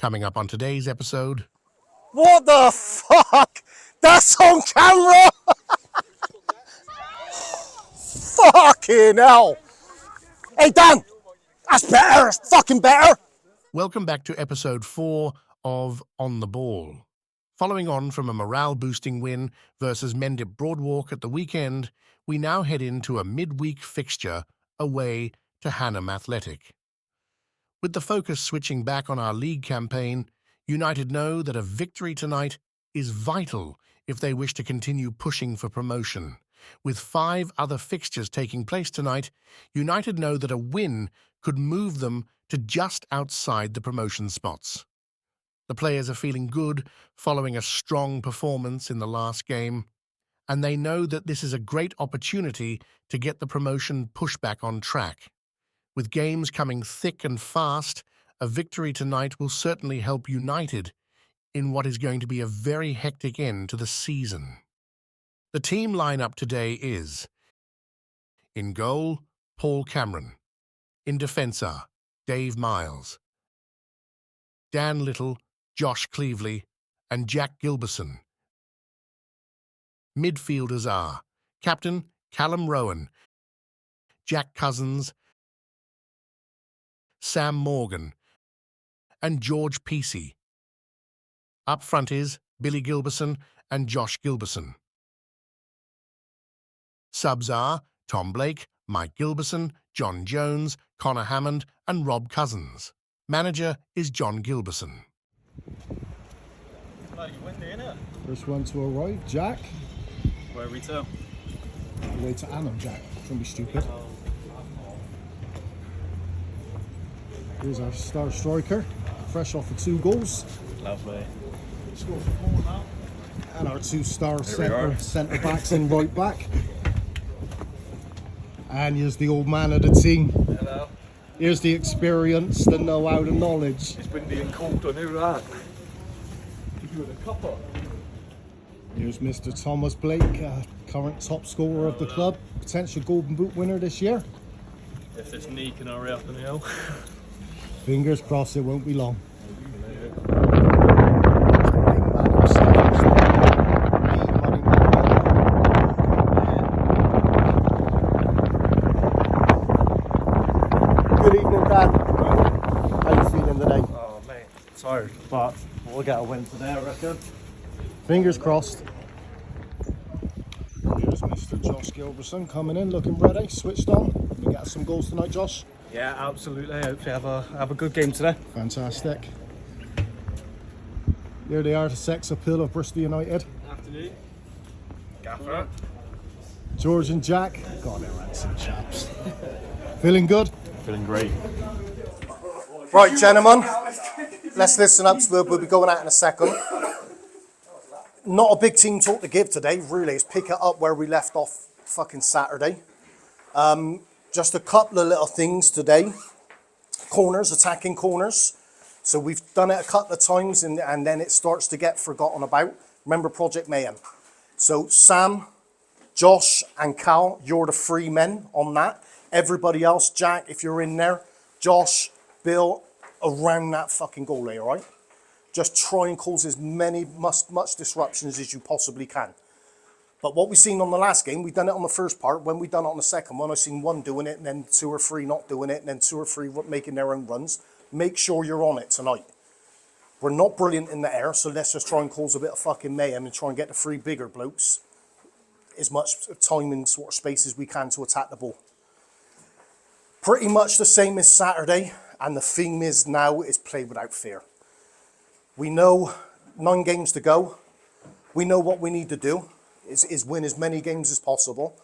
Coming up on today's episode... What the fuck? That's on camera! Fucking hell! Hey Dan! That's better! That's fucking better! Welcome back to episode 4 of On the Ball. Following on from a morale-boosting win versus Mendip Broadwalk at the weekend, we now head into a midweek fixture away to Hanham Athletic. With the focus switching back on our league campaign, United know that a victory tonight is vital if they wish to continue pushing for promotion. With 5 other fixtures taking place tonight, United know that a win could move them to just outside the promotion spots. The players are feeling good following a strong performance in the last game, and they know that this is a great opportunity to get the promotion pushback on track. With games coming thick and fast, a victory tonight will certainly help United in what is going to be a very hectic end to the season. The team lineup today is: in goal, Paul Cameron; in defence are Dave Miles, Dan Little, Josh Cleveley, and Jack Gilbertson. Midfielders are Captain Callum Rowan, Jack Cousins, Sam Morgan, and George Peacey. Up front is Billy Gilbertson and Josh Gilbertson. Subs are Tom Blake, Mike Gilbertson, John Jones, Connor Hammond, and Rob Cousins. Manager is John Gilbertson. First one to arrive, Jack. Where are we to? Way to Hanham, Jack. Don't be stupid. Here's our star striker, fresh off of 2 goals. Lovely. And our 2-star centre backs and right back. And here's the old man of the team. Hello. Here's the experience, the know-how, the knowledge. It's windy and cold, I knew that. You were the copper. Here's Mr. Thomas Blake, current top scorer of the club, potential Golden Boot winner this year. If this knee can hurry up and hill. Fingers crossed it won't be long. Good evening, Dan. How you feeling today? Oh, mate. Tired, but we'll get a win today, I reckon. Fingers crossed. Here's Mr. Josh Gilbertson coming in, looking ready, switched on. We get some goals tonight, Josh. Yeah, absolutely. Hopefully have a good game today. Fantastic. Here they are, the sex appeal of Bristol United. Afternoon. Gaffer. George and Jack. God, they're handsome chaps. Feeling good? Feeling great. Right, gentlemen, let's listen up. So we'll be going out in a second. Not a big team talk to give today, really. It's pick it up where we left off fucking Saturday. Just a couple of little things today. Corners, attacking corners. So we've done it a couple of times and then it starts to get forgotten about. Remember Project Mayhem. So Sam, Josh and Cal, you're the 3 men on that. Everybody else, Jack, if you're in there, Josh, Bill, around that fucking goalie, all right? Just try and cause as much disruptions as you possibly can. But what we've seen on the last game, we've done it on the first part. When we've done it on the second one, I've seen 1 doing it, and then 2 or 3 not doing it, and then 2 or 3 making their own runs. Make sure you're on it tonight. We're not brilliant in the air, so let's just try and cause a bit of fucking mayhem and try and get the 3 bigger blokes as much time and sort of space as we can to attack the ball. Pretty much the same as Saturday, and the theme is now is play without fear. We know 9 games to go. We know what we need to do is win as many games as possible.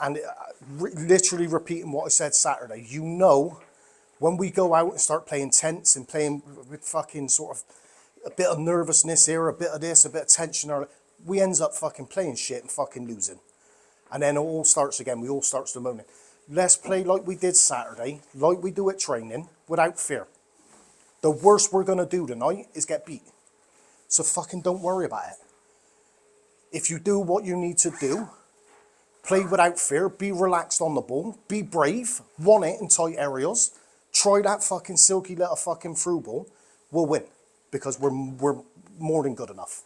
And literally repeating what I said Saturday, you know, when we go out and start playing tense and playing with fucking sort of a bit of nervousness here, a bit of this, a bit of tension, or we ends up fucking playing shit and fucking losing. And then it all starts again. We all starts to moaning. Let's play like we did Saturday, like we do at training, without fear. The worst we're going to do tonight is get beat. So fucking don't worry about it. If you do what you need to do, play without fear, be relaxed on the ball, be brave, want it in tight areas, try that fucking silky little fucking through ball, we'll win. because we're more than good enough.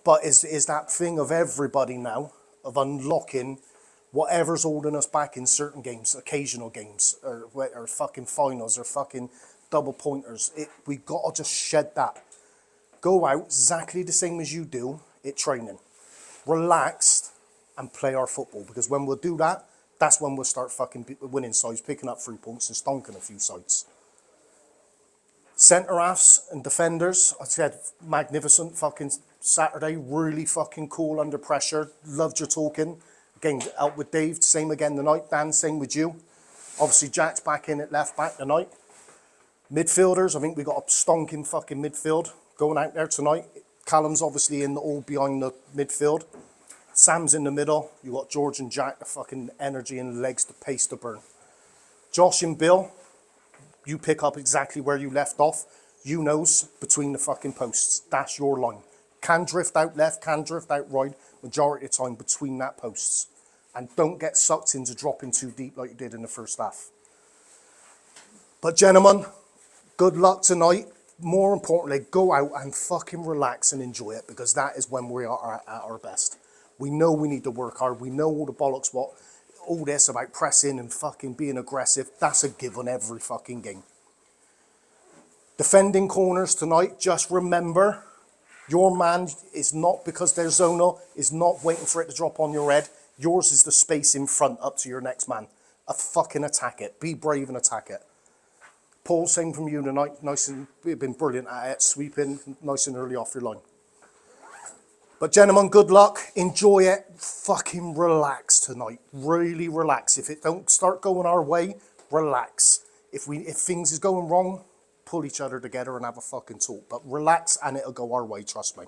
But is that thing of everybody now of unlocking whatever's holding us back in certain games, occasional games, or fucking finals, or fucking double pointers. We got to just shed that. Go out exactly the same as you do at training. Relaxed and play our football. Because when we'll do that, that's when we'll start fucking winning sides, picking up 3 points and stonking a few sides. Centre-halves and defenders, I said, magnificent fucking Saturday. Really fucking cool under pressure. Loved your talking. Again, out with Dave, same again tonight. Dan, same with you. Obviously, Jack's back in at left back tonight. Midfielders, I think we got a stonking fucking midfield going out there tonight. Callum's obviously in all behind the midfield. Sam's in the middle. You got George and Jack, the fucking energy and legs, the pace to burn. Josh and Bill, you pick up exactly where you left off. You knows between the fucking posts. That's your line. Can drift out left, can drift out right, majority of the time between that posts. And don't get sucked into dropping too deep like you did in the first half. But gentlemen, good luck tonight. More importantly, go out and fucking relax and enjoy it, because that is when we are at our best. We know we need to work hard. We know all the bollocks, what all this about pressing and fucking being aggressive. That's a given every fucking game. Defending corners tonight, just remember, your man is not, because they're zonal, is not waiting for it to drop on your head. Yours is the space in front up to your next man. Fucking attack it. Be brave and attack it. Paul, same from you tonight. Nice and you've been brilliant at it. Sweeping nice and early off your line. But gentlemen, good luck. Enjoy it. Fucking relax tonight. Really relax. If it don't start going our way, relax. If things is going wrong, pull each other together and have a fucking talk. But relax and it'll go our way, trust me.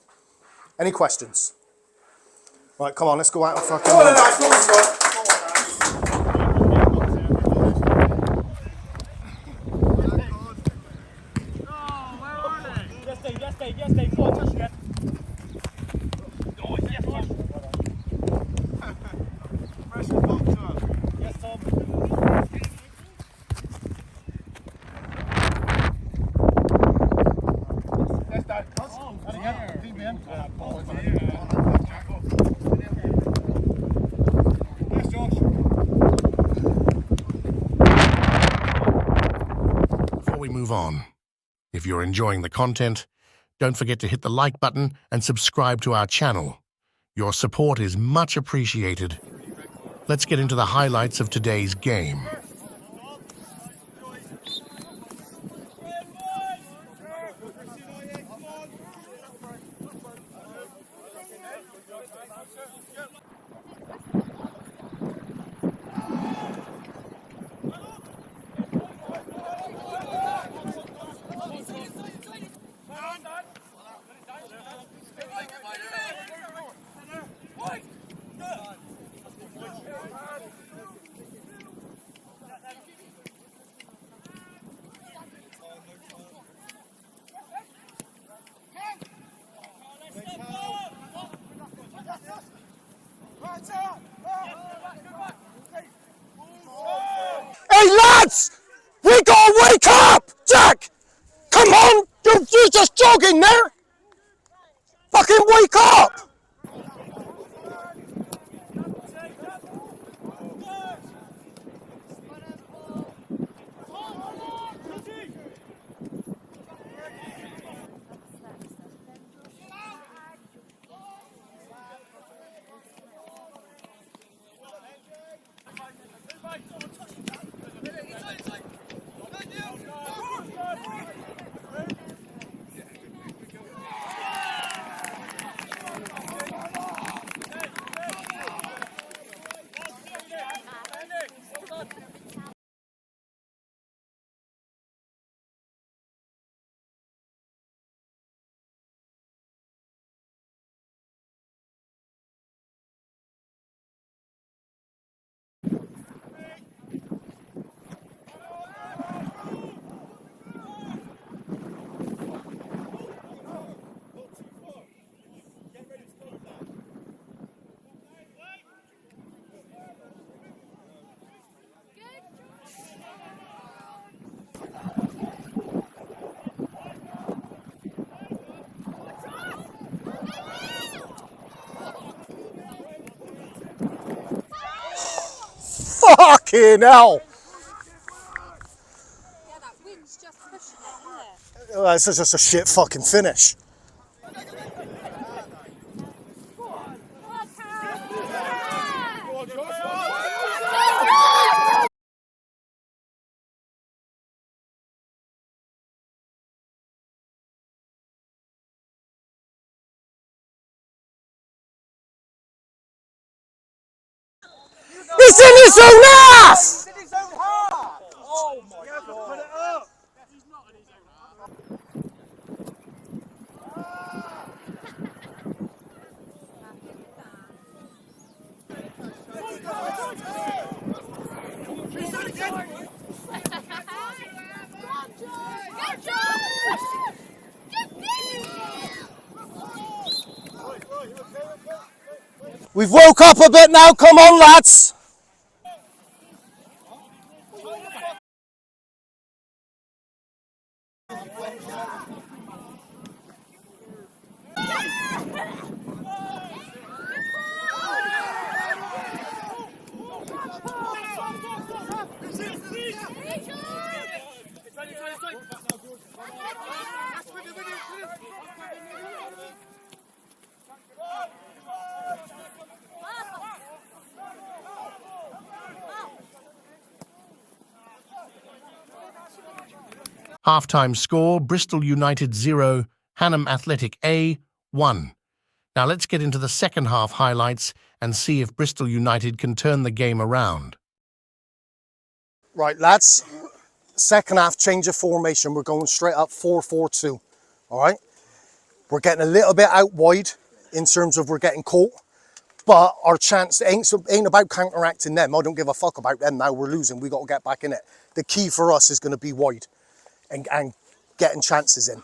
Any questions? Right, come on, let's go out and fucking... Before we move on, if you're enjoying the content, don't forget to hit the like button and subscribe to our channel. Your support is much appreciated. Let's get into the highlights of today's game. Hey lads! We gotta wake up! Jack! Come on! You're just jogging there! Fucking wake up! Fucking hell. Yeah, that wind's just pushing it, isn't it? This is just a shit fucking finish. It's in his own half! We've woke up a bit now, come on lads! Half-time score, Bristol United 0, Hanham Athletic A 1. Now let's get into the second half highlights and see if Bristol United can turn the game around. Right lads, second half change of formation, we're going straight up 4-4-2, alright? We're getting a little bit out wide in terms of we're getting caught, but our chance ain't about counteracting them. I don't give a fuck about them now, we're losing, we got to get back in it. The key for us is going to be wide and getting chances in.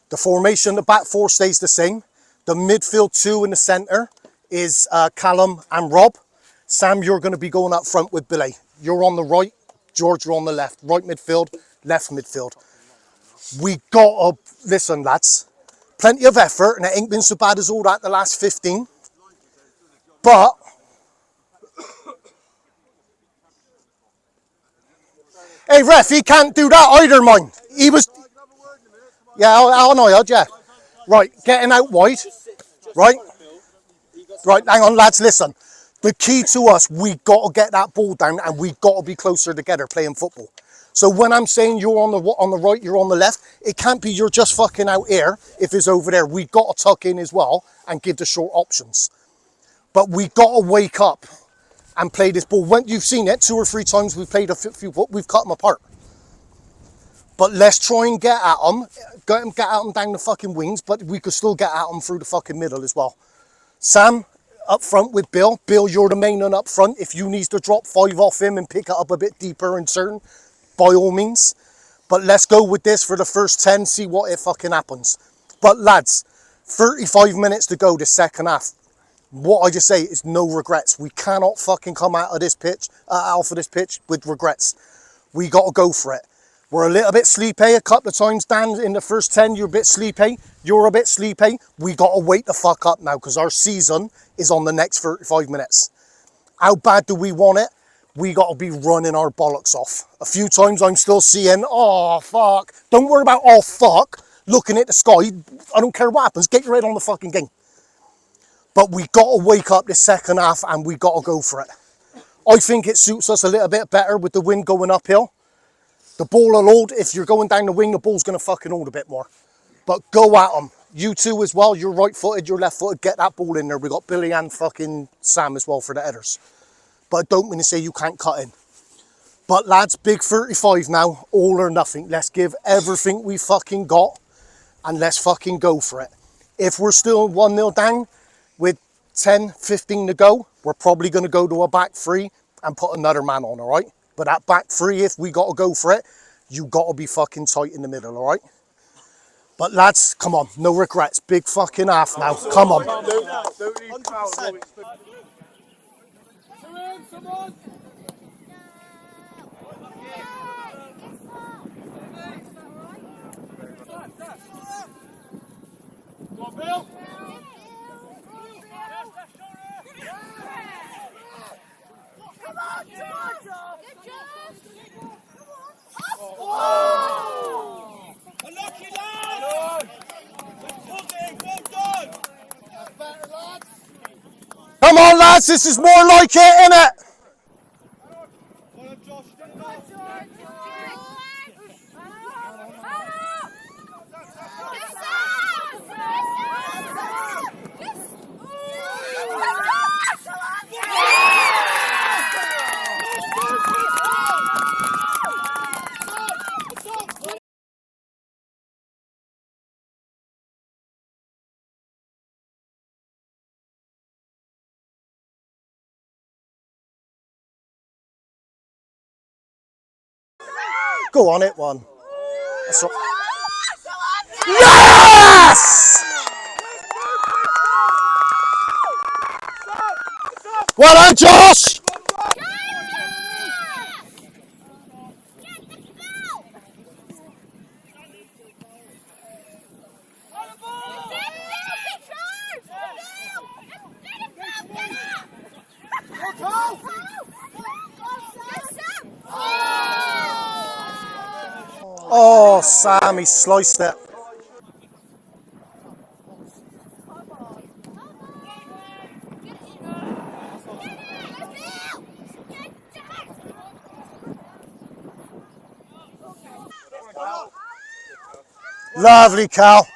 The formation, the back four stays the same. The midfield two in the centre is Callum and Rob. Sam, you're going to be going up front with Billy. You're on the right, George, you're on the left. Right midfield, left midfield. We got to, listen lads, plenty of effort and it ain't been so bad as all that the last 15. But, hey ref, he can't do that either, mine. He was, yeah, I'll know, yeah. Right, getting out wide, right? Right, hang on lads, listen. The key to us, we got to get that ball down and we got to be closer together playing football. So when I'm saying you're on the right, you're on the left, it can't be you're just fucking out here if it's over there. We got to tuck in as well and give the short options. But we got to wake up and play this ball. When you've seen it 2 or 3 times, we've played a few, we've cut them apart. But let's try and get at them, get at them down the fucking wings, but we could still get at them through the fucking middle as well. Sam, up front with Bill. Bill, you're the main one up front. If you need to drop 5 off him and pick it up a bit deeper in turn, by all means. But let's go with this for the first 10, see what it fucking happens. But lads, 35 minutes to go this second half. What I just say is no regrets. We cannot fucking come out of this pitch, out of this pitch with regrets. We got to go for it. We're a little bit sleepy a couple of times, Dan, in the first 10, you're a bit sleepy. You're a bit sleepy. We got to wake the fuck up now because our season is on the next 35 minutes. How bad do we want it? We got to be running our bollocks off. A few times I'm still seeing, oh, fuck. Don't worry about, oh, fuck, looking at the sky. I don't care what happens. Get your head on the fucking game. But we got to wake up this second half and we got to go for it. I think it suits us a little bit better with the wind going uphill. The ball will hold. If you're going down the wing, the ball's going to fucking hold a bit more. But go at them. You two as well. You're right-footed, you're left-footed. Get that ball in there. We got Billy and fucking Sam as well for the headers. But I don't mean to say you can't cut in. But lads, big 35 now. All or nothing. Let's give everything we fucking got. And let's fucking go for it. If we're still 1-0 down with 10, 15 to go, we're probably going to go to a back three and put another man on, all right? But that back three, if we got to go for it, you got to be fucking tight in the middle, all right? But lads, come on, no regrets. Big fucking half now. Come on. Unlucky lad! Well done! Come on, lads, this is more like it, innit? Go on, it one. That's all. Yes! Well done, Josh! Oh, Sam, he sliced it. Lovely, Cal.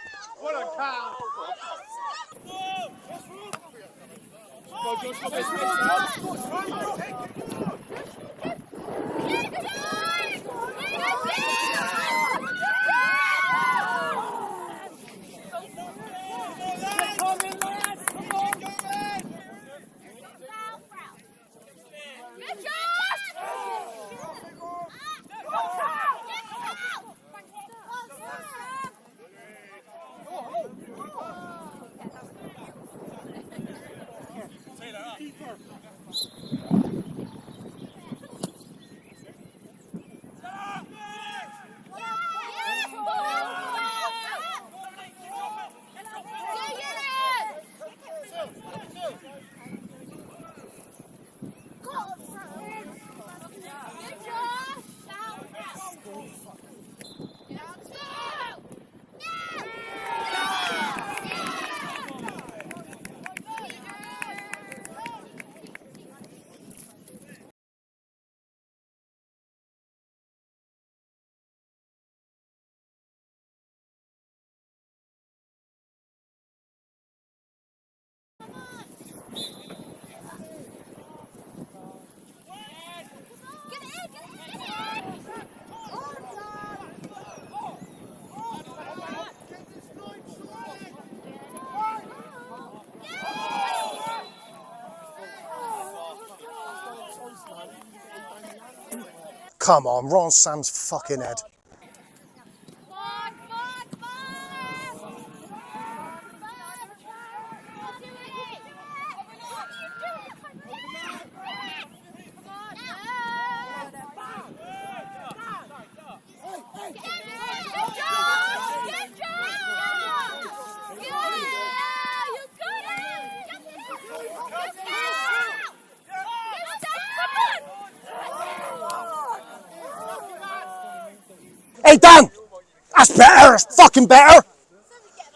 Come on, Ron Sam's fucking head. Hey, Dan! That's better! That's fucking better!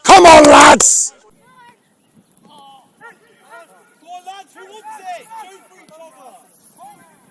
Come on, lads! Go on, lads, who wants it? Go for each other.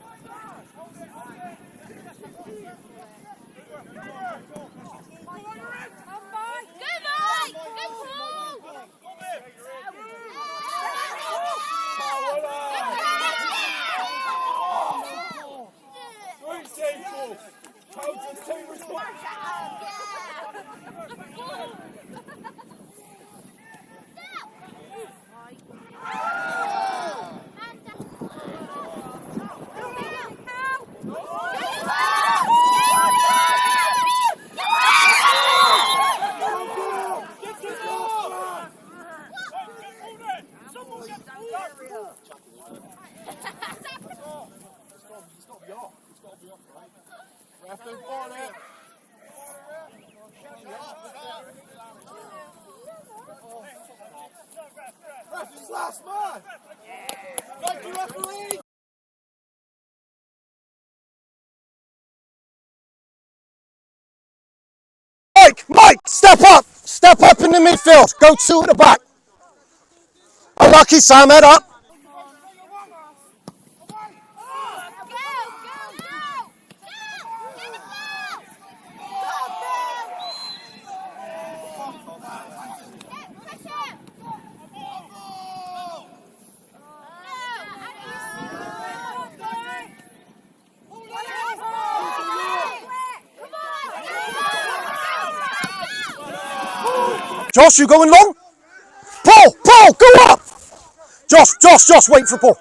Last man! Thank you, referee! Mike, step up! Step up in the midfield. Go 2 at the back. Unlucky, Sam, head up. Josh, you going long? Paul, go up! Josh, wait for Paul.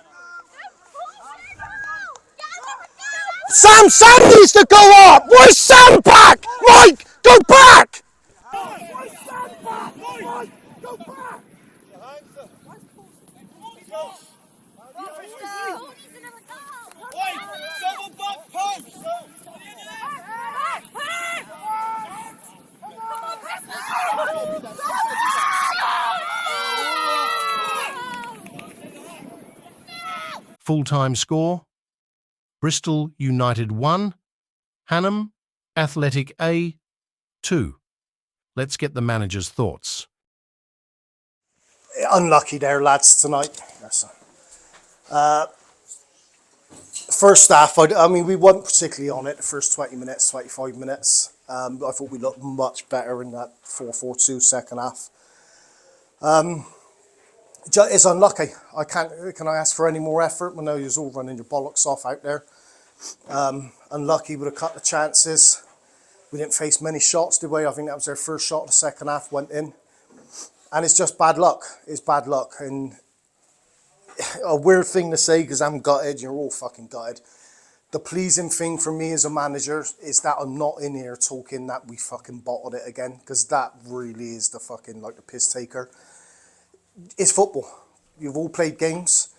Sam needs to go up! Where's Sam back? Mike, go back! Double back post! Full-time score: Bristol United 1, Hanham Athletic A 2. Let's get the manager's thoughts. Unlucky there, lads, tonight. First half, I mean, we weren't particularly on it the first 20 minutes, 25 minutes. I thought we looked much better in that 4-4-2 second half. It's unlucky. Can I ask for any more effort? I know you're all running your bollocks off out there. Unlucky with a couple of chances. We didn't face many shots, did we? I think that was their first shot of the second half, went in. And it's just bad luck. It's bad luck. And a weird thing to say, because I'm gutted, you're all fucking gutted. The pleasing thing for me as a manager is that I'm not in here talking that we fucking bottled it again, because that really is the fucking, like, the piss taker. It's football. You've all played games.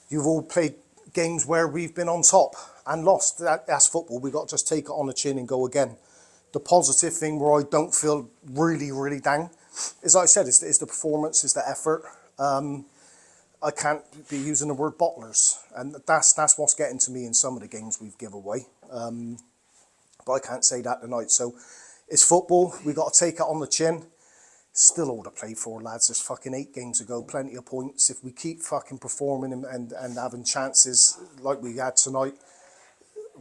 You've all played games where we've been on top and lost. That's football. We got to just take it on the chin and go again. The positive thing where I don't feel really, really down is, like I said, is the performance, is the effort. I can't be using the word bottlers, and that's what's getting to me in some of the games we've given away. But I can't say that tonight. So it's football. We got to take it on the chin. Still all to play for, lads. There's fucking 8 games to go, plenty of points. If we keep fucking performing and having chances like we had tonight,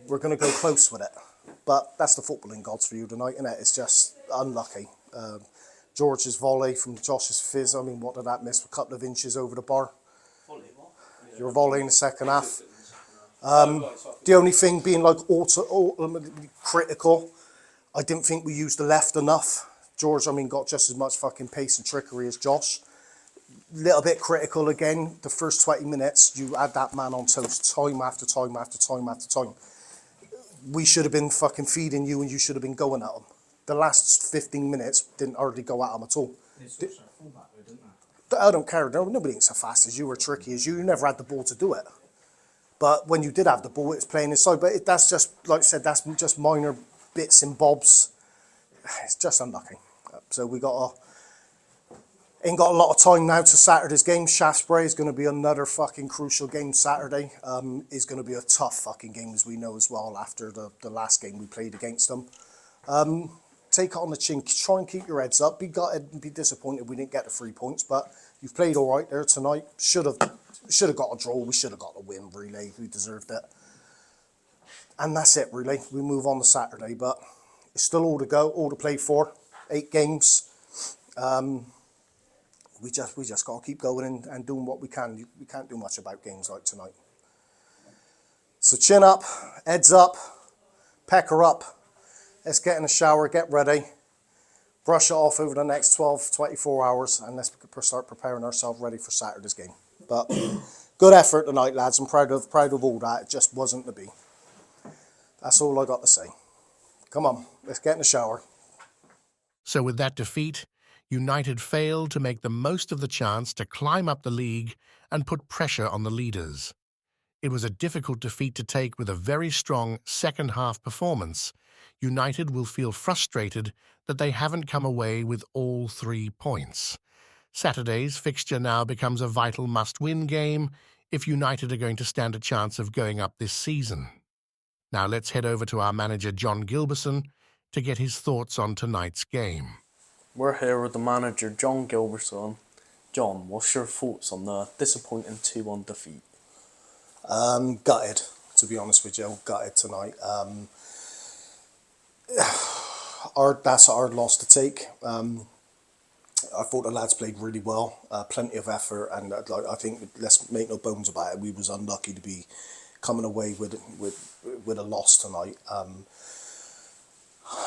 we're going to go close with it. But that's the footballing gods for you tonight, isn't it? It's just unlucky. George's volley from Josh's fizz, I mean, what did that miss? A couple of inches over the bar. Your volley in the second half. The only thing being like ultimately critical, I didn't think we used the left enough. George, I mean, got just as much fucking pace and trickery as Josh. Little bit critical again. The first 20 minutes, you had that man on toast time after time after time after time. We should have been fucking feeding you and you should have been going at him. The last 15 minutes didn't hardly go at him at all. I don't care. Nobody ain't so fast as you or tricky as you. You never had the ball to do it. But when you did have the ball, it's playing inside. But that's just, like I said, that's just minor bits and bobs. It's just unlucky. So we ain't got a lot of time now to Saturday's game. Shaftesbury is going to be another fucking crucial game Saturday. Is going to be a tough fucking game, as we know as well, after the last game we played against them. Take it on the chin. Try and keep your heads up. Be gutted and be disappointed we didn't get the 3 points, but you've played all right there tonight. Should have got a draw. We should have got a win, really. We deserved it. And that's it, really. We move on to Saturday, but it's still all to go, all to play for. 8 games. We just got to keep going and doing what we can. We can't do much about games like tonight. So chin up, heads up, pecker up. Let's get in the shower, get ready, brush it off over the next 12, 24 hours, and let's start preparing ourselves ready for Saturday's game. But good effort tonight, lads. I'm proud of all that. It just wasn't to be. That's all I got to say. Come on, let's get in the shower. So with that defeat, United failed to make the most of the chance to climb up the league and put pressure on the leaders. It was a difficult defeat to take with a very strong second-half performance. United will feel frustrated that they haven't come away with all 3 points. Saturday's fixture now becomes a vital must-win game if United are going to stand a chance of going up this season. Now let's head over to our manager John Gilbertson to get his thoughts on tonight's game. We're here with the manager, John Gilbertson. John, what's your thoughts on the disappointing 2-1 defeat? Gutted, to be honest with you, gutted tonight. That's a hard loss to take. I thought the lads played really well, plenty of effort, and I think, let's make no bones about it, we was unlucky to be coming away with a loss tonight.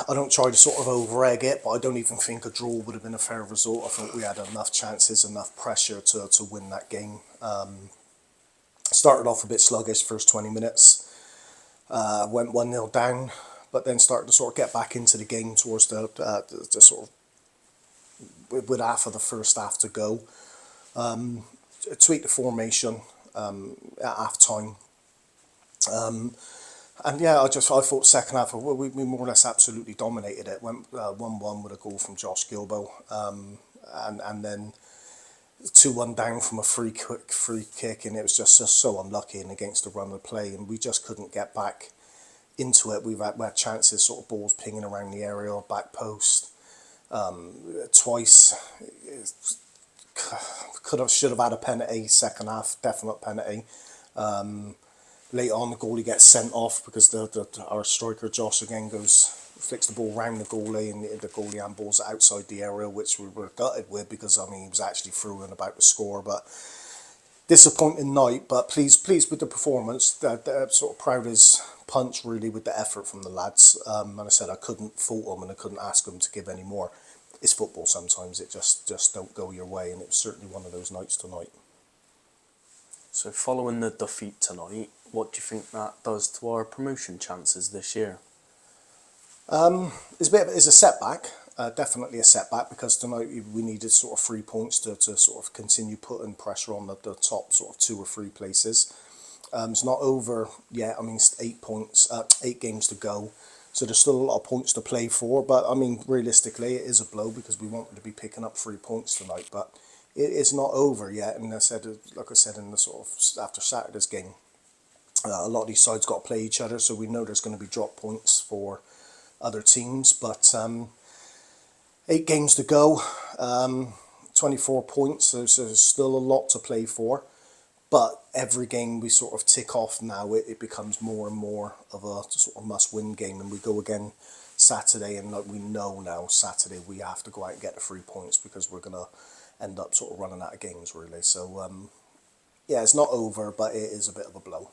I don't try to sort of over-egg it, but I don't even think a draw would have been a fair result. I think we had enough chances, enough pressure to win that game. Started off a bit sluggish first 20 minutes, went 1-0 down, but then started to sort of get back into the game towards the sort of, with half of the first half to go. Tweaked the formation at half time. And yeah, I thought second half, we more or less absolutely dominated it. Went 1-1 with a goal from Josh Gilbo, and then 2-1 down from a free kick, and it was just so unlucky and against the run of play, and we just couldn't get back into it. We had chances, sort of balls pinging around the area, back post, twice. Should have had a penalty second half, definite penalty. Later on, the goalie gets sent off because our striker Josh again flicks the ball round the goalie, and the goalie handballs it outside the area, which we were gutted with because, I mean, he was actually through and about to score. But disappointing night, but pleased with the performance. Sort of proud as punch really with the effort from the lads. And I said I couldn't fault them and I couldn't ask them to give any more. It's football sometimes, it just don't go your way, and it was certainly one of those nights tonight. So following the defeat tonight, what do you think that does to our promotion chances this year? It's a setback, definitely a setback, because tonight we needed sort of 3 points to sort of continue putting pressure on the top sort of 2 or 3 places. It's not over yet. I mean, it's 8 points, 8 games to go, so there's still a lot of points to play for. But I mean, realistically, it is a blow because we wanted to be picking up 3 points tonight, but it's not over yet. And like I said in the sort of after Saturday's game, a lot of these sides got to play each other, so we know there's going to be drop points for other teams. But 8 games to go, 24 points, so there's still a lot to play for. But every game we sort of tick off now, it becomes more and more of a sort of must-win game. And we go again Saturday, and like we know now, Saturday we have to go out and get the 3 points because we're going to end up sort of running out of games, really. So, yeah, it's not over, but it is a bit of a blow.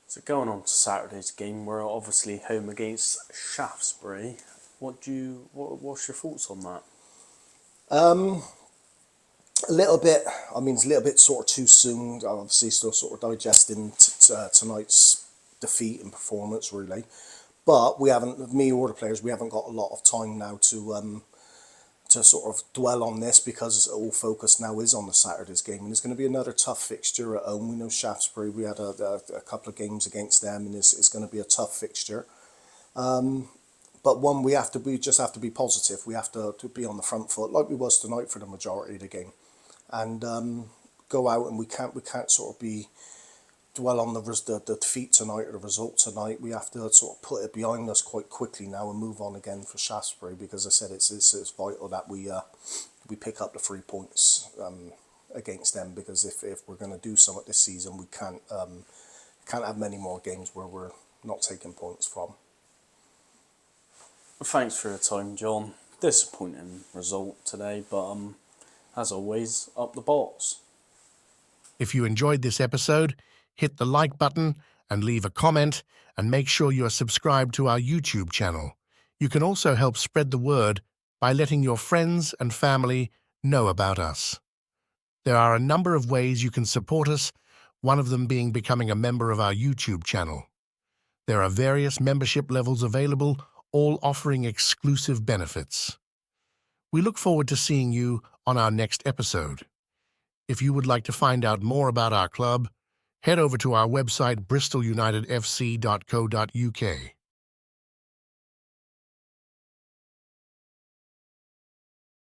So going on to Saturday's game, we're obviously home against Shaftesbury. What's your thoughts on that? A little bit, I mean, it's a little bit sort of too soon. I'm obviously still sort of digesting tonight's defeat and performance, really. But we haven't, me or the players, we haven't got a lot of time now to sort of dwell on this, because all focus now is on the Saturday's game, and it's going to be another tough fixture at home. We know Shaftesbury, we had a couple of games against them, and it's going to be a tough fixture. But one, we just have to be positive. We have to be on the front foot like we was tonight for the majority of the game, and go out, and we can't sort of dwell on the defeat tonight or the result tonight. We have to sort of put it behind us quite quickly now and move on again for Shaftesbury, because I said it's vital that we pick up the 3 points against them, because if we're going to do something this season, we can't have many more games where we're not taking points from. Thanks for your time, John. Disappointing result today, but as always, up the balls. If you enjoyed this episode, hit the like button and leave a comment, and make sure you are subscribed to our YouTube channel. You can also help spread the word by letting your friends and family know about us. There are a number of ways you can support us, one of them being becoming a member of our YouTube channel. There are various membership levels available, all offering exclusive benefits. We look forward to seeing you on our next episode. If you would like to find out more about our club, head over to our website bristolunitedfc.co.uk.